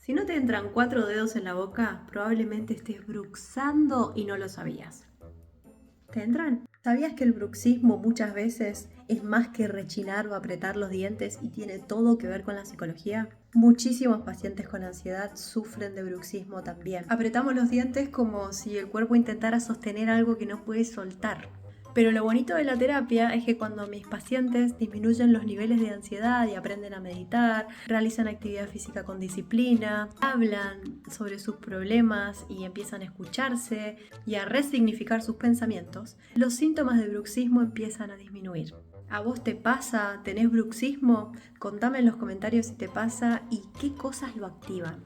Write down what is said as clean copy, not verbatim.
Si no te entran 4 dedos en la boca, probablemente estés bruxando y no lo sabías. ¿Te entran? ¿Sabías que el bruxismo muchas veces es más que rechinar o apretar los dientes y tiene todo que ver con la psicología? Muchísimos pacientes con ansiedad sufren de bruxismo también. Apretamos los dientes como si el cuerpo intentara sostener algo que no puede soltar. Pero lo bonito de la terapia es que cuando mis pacientes disminuyen los niveles de ansiedad y aprenden a meditar, realizan actividad física con disciplina, hablan sobre sus problemas y empiezan a escucharse y a resignificar sus pensamientos, los síntomas de bruxismo empiezan a disminuir. ¿A vos te pasa? ¿Tenés bruxismo? Contame en los comentarios si te pasa y qué cosas lo activan.